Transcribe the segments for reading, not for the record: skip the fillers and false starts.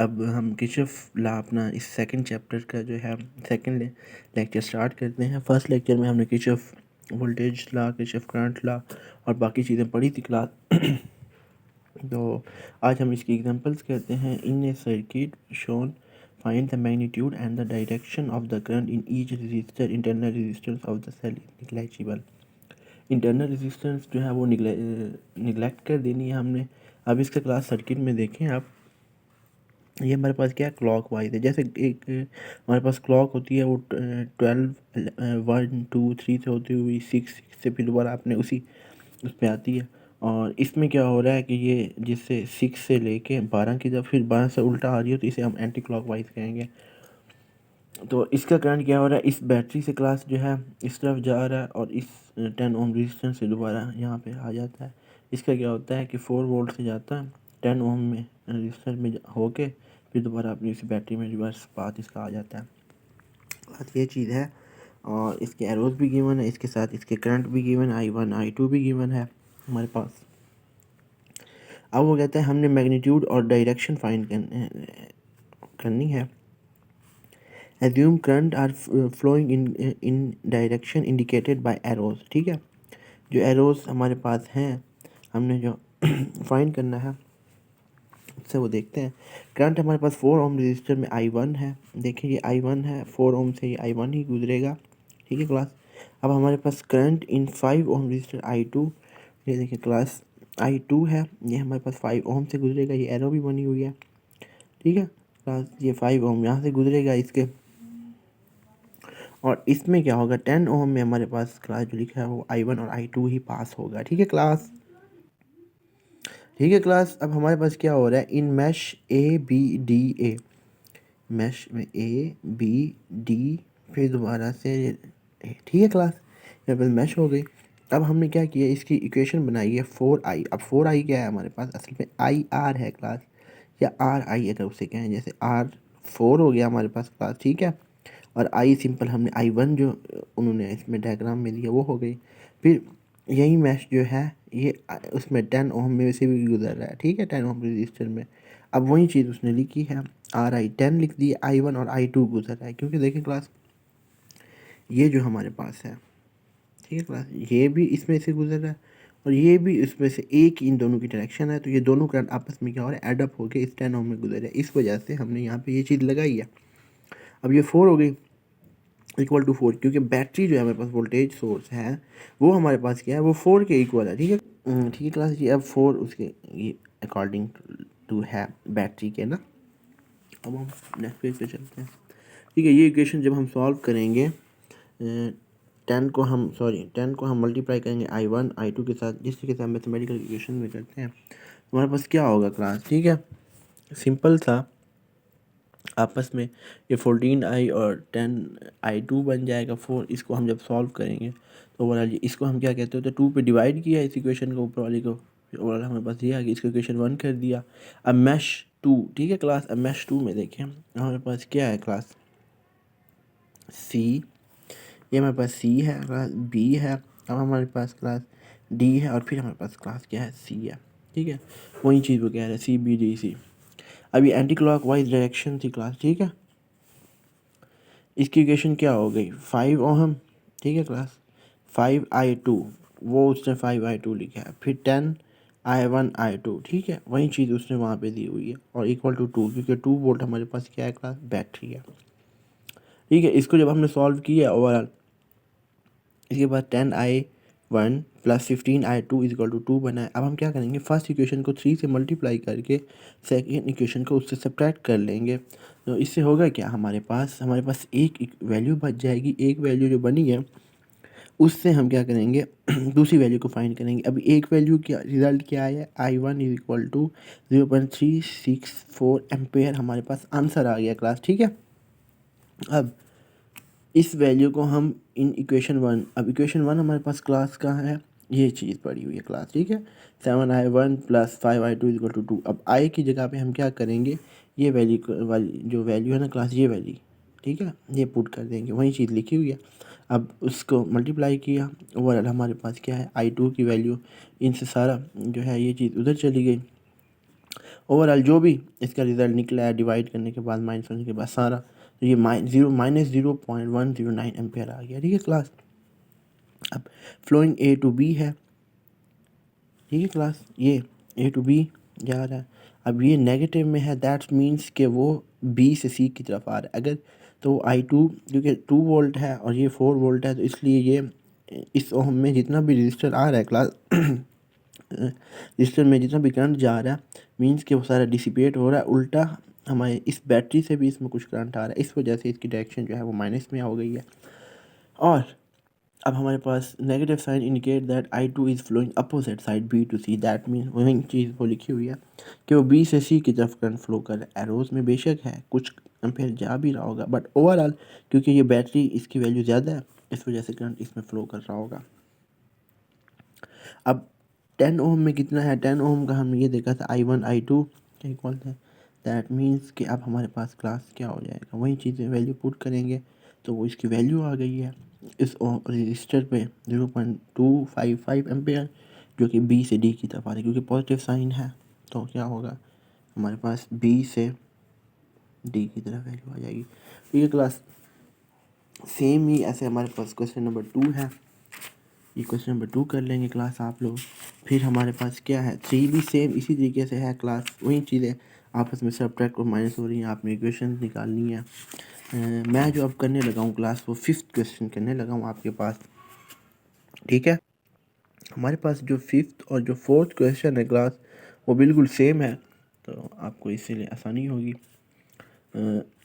अब हम Kirchhoff law अपना इस सेकंड चैप्टर का जो है सेकंड लेक्चर स्टार्ट करते हैं। फर्स्ट लेक्चर में हमने Kirchhoff voltage law, Kirchhoff current law और बाकी चीज़ें पढ़ी थी क्लास। तो आज हम इसकी एग्जांपल्स करते हैं। In a circuit shown find the magnitude and the direction of the current in each resistor. Internal resistance of the cell is negligible. Internal resistance जो है वो निगलेक्ट कर देनी है हमने। अब इसका क्लास सर्किट में देखें आप, ये हमारे पास क्या है, क्लॉक वाइज है। जैसे एक हमारे पास क्लॉक होती है वो 12 1 2 3 से होती हुई 6 से फिर दोबारा आपने उसी उस पर आती है। और इसमें क्या हो रहा है कि ये जिससे 6 से लेके 12 की जब फिर 12 से उल्टा आ रही हो तो इसे हम एंटी क्लॉक वाइज कहेंगे। तो इसका करंट क्या हो रहा है, इस बैटरी से क्लास जो है इस तरफ जा रहा है और इस 10 ओम रेजिस्टेंस से दोबारा यहाँ पे आ जाता है। इसका क्या होता है कि 4 वोल्ट से जाता है 10 ओम में रजिस्टर में होके फिर दोबारा अपनी इस बैटरी में रिवर्स पाथ इसका आ जाता है। बात ये चीज़ है। और इसके एरोज भी गिवन है, इसके साथ इसके करंट भी गिवन है, I1 I2 भी गिवन है हमारे पास। अब वो कहता है हमने मैग्नीट्यूड और डायरेक्शन फाइंड करनी है। Assume current are flowing in direction indicated by arrows. ठीक है, जो एरोज हमारे पास हैं हमने जो फाइंड करना है उससे वो देखते हैं। करंट हमारे पास 4 ओम रजिस्टर में I1 है। देखिए ये I1 है, 4 ओम से ये I1 ही गुजरेगा। ठीक है क्लास। अब हमारे पास current in 5 ohm resistor I2, ये देखिए क्लास I2 है, ये हमारे पास 5 ओम से गुजरेगा। ये एरो भी बनी हुई है। ठीक है क्लास, ये 5 ओम यहाँ से गुजरेगा इसके। और इसमें क्या होगा, 10 ओम में हमारे पास क्लास जो लिखा है वो I1 और I2 ही पास होगा। ठीक है क्लास। ठीक है क्लास। अब हमारे पास क्या हो रहा है, इन मैश ABDA, मैश में ABD फिर दोबारा से ठीक है क्लास, यहाँ पर मैश हो गई। अब हमने क्या किया, इसकी इक्वेशन बनाई है 4i। अब 4i क्या है हमारे पास, असल में IR है क्लास, या RI अगर उसे कहें। जैसे R4 हो गया हमारे पास क्लास, ठीक है। और I सिंपल हमने I1 जो उन्होंने इसमें डायग्राम में दिया वो हो गई। फिर यही मैश जो है ये उसमें 10 ओम में से भी गुजर रहा है। ठीक है, 10 ओम रजिस्टर में। अब वही चीज़ उसने लिखी है, RI 10 लिख दी, I1 और I2 गुजर रहा है। क्योंकि देखें क्लास, ये जो हमारे पास है, ठीक है क्लास, ये भी इसमें से गुजर रहा है और ये भी इसमें से, एक इन दोनों की डायरेक्शन है। तो ये दोनों करंट आपस में क्या हो रहा है, एडअप होकर इस 10 ओम में गुजर रहा है। इस वजह से हमने यहाँ पे ये चीज़ लगाई है। अब ये 4 हो गई इक्वल टू 4, क्योंकि बैटरी जो है हमारे पास वोल्टेज सोर्स है वो हमारे पास क्या है, वो 4 के इक्वल है। ठीक है ठीक है क्लास। ये अब 4 उसके ये अकॉर्डिंग टू है बैटरी के ना। अब हम नेक्स्ट पेज पे चलते हैं। ठीक है, ये इक्वेशन जब हम सॉल्व करेंगे 10 को हम मल्टीप्लाई करेंगे I1 I2 के साथ, जिस तरीके से हम मैथमेटिकल इक्वेशन में करते हैं। हमारे पास क्या होगा क्लास, ठीक है, सिंपल था आपस में ये 14i और 10i2 बन जाएगा 4। इसको हम जब सॉल्व करेंगे तो ओवरऑल इसको हम क्या कहते हैं, तो 2 पे डिवाइड किया इस इक्वेशन को ऊपर वाले को, फिर ओवरऑल हमारे पास ये आ गया, इसको इक्वेशन 1 कर दिया। अब मैश 2, ठीक है क्लास। अब मैश 2 में देखें हमारे पास क्या है क्लास, C, ये हमारे पास C है क्लास, B है, अब हमारे पास क्लास D है, और फिर हमारे पास क्लास क्या है, C है। ठीक है, वही चीज़ वो कह रहे हैं CBDC। अब ये एंटी क्लॉक वाइज डायरेक्शन थी क्लास, ठीक है। इसकी इक्वेशन क्या हो गई, 5 ओहम, ठीक है क्लास, 5i2, वो उसने 5i2 लिखा है, फिर 10i1 I2, ठीक है, वही चीज़ उसने वहाँ पे दी हुई है, और इक्वल टू 2, क्योंकि 2 वोल्ट हमारे पास क्या है क्लास, बैटरी है। ठीक है, इसको जब हमने सॉल्व किया ओवरऑल, इसके बाद 10i1 plus 15i2 equal to 2 बना है। अब हम क्या करेंगे, फर्स्ट इक्वेशन को 3 से मल्टीप्लाई करके सेकेंड इक्वेशन को उससे सब्ट्रैक्ट कर लेंगे। तो इससे होगा क्या, हमारे पास एक वैल्यू बच जाएगी। एक वैल्यू जो बनी है उससे हम क्या करेंगे दूसरी वैल्यू को फाइंड करेंगे। अभी एक वैल्यू क्या रिजल्ट क्या आया, I1 is equal to 0.364 ampere हमारे पास आंसर आ गया क्लास। ठीक है, अब इस वैल्यू को हम इन इक्वेशन 1, अब इक्वेशन 1 हमारे पास क्लास कहाँ है, ये चीज़ पड़ी हुई है क्लास। ठीक है, 7i1 plus 5i2 equal to 2। अब आई की जगह पे हम क्या करेंगे, ये वैल्यू वाली जो वैल्यू है ना क्लास, ये वैल्यू, ठीक है, ये पुट कर देंगे, वही चीज़ लिखी हुई है। अब उसको मल्टीप्लाई किया, ओवरऑल हमारे पास क्या है, I2 की वैल्यू, इनसे सारा जो है ये चीज़ उधर चली गई। ओवरऑल जो भी इसका रिज़ल्ट निकला है डिवाइड करने के बाद माइनस करने के बाद सारा, तो ये -0.109 एम्पेयर आ गया। ठीक है क्लास। अब फ्लोइंग ए टू बी है। ठीक है क्लास, ये ए टू बी जा रहा है। अब ये नेगेटिव में है, दैट मीन्स कि वो बी से सी की तरफ आ रहा है। अगर तो I2 क्योंकि 2 वोल्ट है और ये 4 वोल्ट है, तो इसलिए ये इस ओम में जितना भी रजिस्टर आ रहा है क्लास रजिस्टर में जितना भी करंट जा रहा है मीन्स कि वो सारा डिसिपेट हो रहा है। उल्टा हमारे इस बैटरी से भी इसमें कुछ करंट आ रहा है, इस वजह से इसकी डायरेक्शन जो है वो माइनस में हो गई है। और अब हमारे पास negative sign indicate that I2 is flowing opposite side B to C। That mean वही चीज़ वो लिखी हुई है कि वो B से C की तरफ करंट फ्लो कर रहा है। एरोज में बेशक है कुछ एम्पेयर जा भी रहा होगा, बट ओवरऑल क्योंकि ये बैटरी इसकी वैल्यू ज़्यादा है, इस वजह से करंट इसमें फ्लो कर रहा होगा। अब 10 ओम में कितना है, 10 ओम का हमने ये देखा था I1 I2 के इक्वल है। दैट मीन्स कि अब हमारे पास क्लास क्या हो जाएगा, वही चीज़ें वैल्यू पुट करेंगे तो वो इसकी वैल्यू आ गई है इस रजिस्टर पे 0.255 एम्पेयर, जो कि बी से डी की तरफ आ रही है क्योंकि पॉजिटिव साइन है। तो क्या होगा, हमारे पास बी से डी की तरफ वैल्यू आ जाएगी। तो ये क्लास सेम ही ऐसे हमारे पास क्वेश्चन नंबर 2 है, ये क्वेश्चन नंबर 2 कर लेंगे क्लास आप लोग। फिर हमारे पास क्या है, 3 भी सेम इसी तरीके से है क्लास, वही चीज़ें आपस में सब्ट्रैक्ट और माइनस हो रही हैं, आपने इक्वेशन निकालनी है। मैं जो अब करने लगा हूँ क्लास वो 5th क्वेश्चन करने लगा हूँ आपके पास। ठीक है, हमारे पास जो 5th और जो 4th क्वेश्चन है क्लास वो बिल्कुल सेम है, तो आपको इसीलिए आसानी होगी।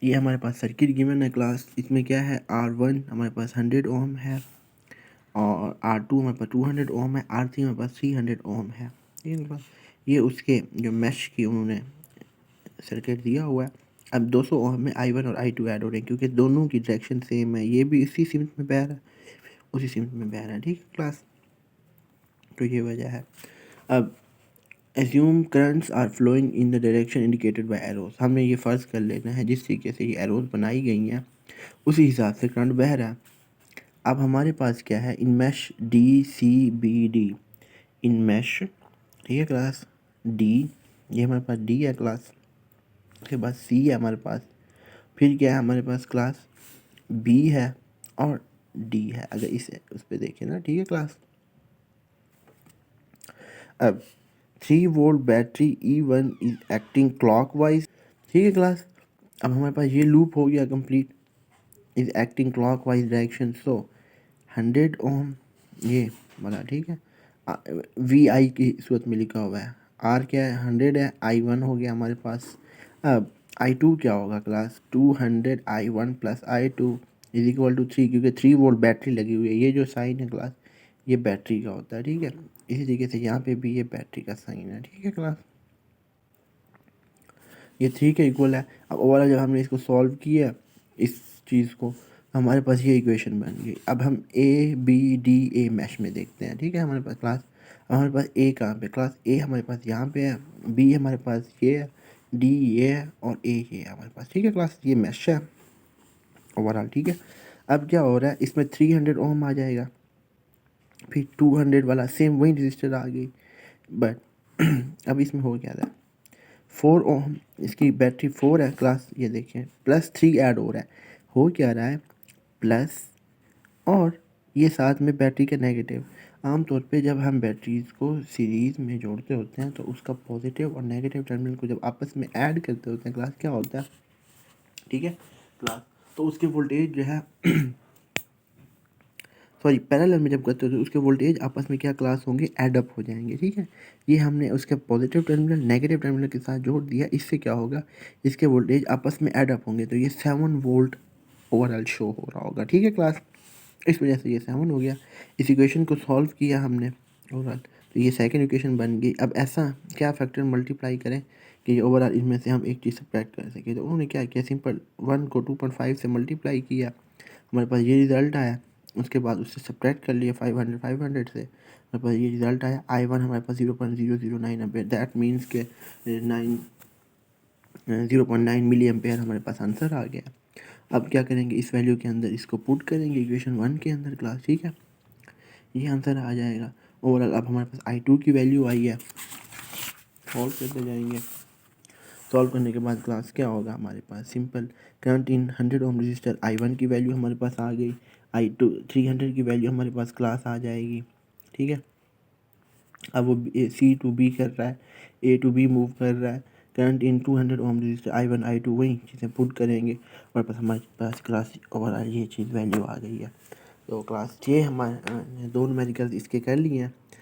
ये हमारे पास सर्किट गिवन है क्लास, इसमें क्या है R1 हमारे पास 100 ओम है और R2 हमारे पास 200 ओम है, R3 हमारे पास 300 ओम है। ये उसके जो मैश की उन्होंने सर्किट दिया हुआ है। अब 200 ओम में I1 और I2 ऐड हो रहे हैं क्योंकि दोनों की डायरेक्शन सेम है, ये भी इसी सीमेंट में बह रहा है, उसी सीमेंट में बह रहा है। ठीक है क्लास, तो ये वजह है। अब assume currents are flowing in the direction indicated by arrows, हमें ये फ़र्ज़ कर लेना है जिस तरीके से ये एरोज बनाई गई हैं उसी हिसाब से करंट बह रहा है। अब हमारे पास क्या है, इन मैश DCBD, इन मैश, ठीक है क्लास, डी, ये हमारे पास डी है क्लास, उसके बाद सी है हमारे पास, फिर क्या है हमारे पास क्लास, बी है और डी है। अगर इसे उस पर देखें ना, ठीक है क्लास। अब 3 volt battery E1 is acting clockwise. ठीक है क्लास, अब हमारे पास ये लूप हो गया complete, is acting clockwise direction. So 100 ohm ये वाला, ठीक है, VI की सूरत में लिखा हुआ है, R क्या है 100 है, I1 हो गया हमारे पास। अब I2 क्या होगा क्लास, 200 I1 प्लस I2 इज इक्वल टू 3, क्योंकि 3 वोल्ट बैटरी लगी हुई है। ये जो साइन है क्लास ये बैटरी का होता है। ठीक है, इसी तरीके से यहाँ पे भी ये बैटरी का साइन है। ठीक है क्लास, ये 3 के इक्वल है। अब ओवरऑल जब हमने इसको सॉल्व किया इस चीज़ को, हमारे पास ये इक्वेशन बन गई। अब हम ABDA मैश में देखते हैं। ठीक है, हमारे पास क्लास, अब हमारे पास A कहाँ पे क्लास, A हमारे पास यहाँ पे है, B हमारे पास ये है, D ये है और A ये है हमारे पास। ठीक है क्लास, ये मैश है ओवरऑल। ठीक है, अब क्या हो रहा है, इसमें 300 ओम आ जाएगा, फिर 200 वाला सेम वही रजिस्टर आ गई, बट अब इसमें हो क्या रहा है, 4 ओम, इसकी बैटरी 4 है क्लास, ये देखें +3 ऐड हो रहा है। हो क्या रहा है, प्लस और ये साथ में बैटरी का नेगेटिव। आमतौर पे जब हम बैटरीज़ को सीरीज़ में जोड़ते होते हैं तो उसका पॉजिटिव और नेगेटिव टर्मिनल को जब आपस में ऐड करते होते हैं क्लास, क्या होता है, ठीक है क्लास, तो उसके वोल्टेज जो है सॉरी पैरेलल में जब करते हो तो उसके वोल्टेज आपस में क्या क्लास होंगे, एड अप हो जाएंगे। ठीक है, ये हमने उसके पॉजिटिव टर्मिनल नेगेटिव टर्मिनल के साथ जोड़ दिया, इससे क्या होगा, इसके वोल्टेज आपस में एड अप होंगे, तो ये 7 वोल्ट ओवरऑल शो हो रहा होगा। ठीक है क्लास, इस वजह से ये 7 हो गया। इस इक्वेशन को सॉल्व किया हमने ओवरऑल, तो ये सेकंड इक्वेशन बन गई। अब ऐसा क्या फैक्टर मल्टीप्लाई करें कि ओवरऑल इनमें से हम एक चीज़ सब्ट्रैक्ट कर सकें, तो उन्होंने क्या किया, सिंपल 1 को 2.5 से मल्टीप्लाई किया, हमारे पास ये रिज़ल्ट आया। उसके बाद उससे सब्ट्रैक्ट कर लिया 500 से, हमारे पास ये रिज़ल्ट आया। I1 हमारे पास 0.009 एम्पेयर, दैट मीन्स के 0.9 मिली एम्पेयर हमारे पास आंसर आ गया। अब क्या करेंगे, इस वैल्यू के अंदर इसको पुट करेंगे इक्वेशन 1 के अंदर क्लास। ठीक है, ये आंसर आ जाएगा ओवरऑल। अब हमारे पास I2 की वैल्यू आई है, सॉल्व करते जाएंगे। सॉल्व करने के बाद क्लास क्या होगा हमारे पास, simple, current in 100 ohm resistor I1 की वैल्यू हमारे पास आ गई, I2 300 की वैल्यू हमारे पास क्लास आ जाएगी, ठीक है। अब वो सी टू बी कर रहा है, ए टू बी मूव कर रहा है, current in 200 Om resistor I1 I2 वही चीज़ें पुट करेंगे और बस हमारे पास क्लास ओवरऑल ये चीज़ वैल्यू आ गई है। तो क्लास 6 हमारे दो न्यूमेरिकल इसके कर लिए हैं।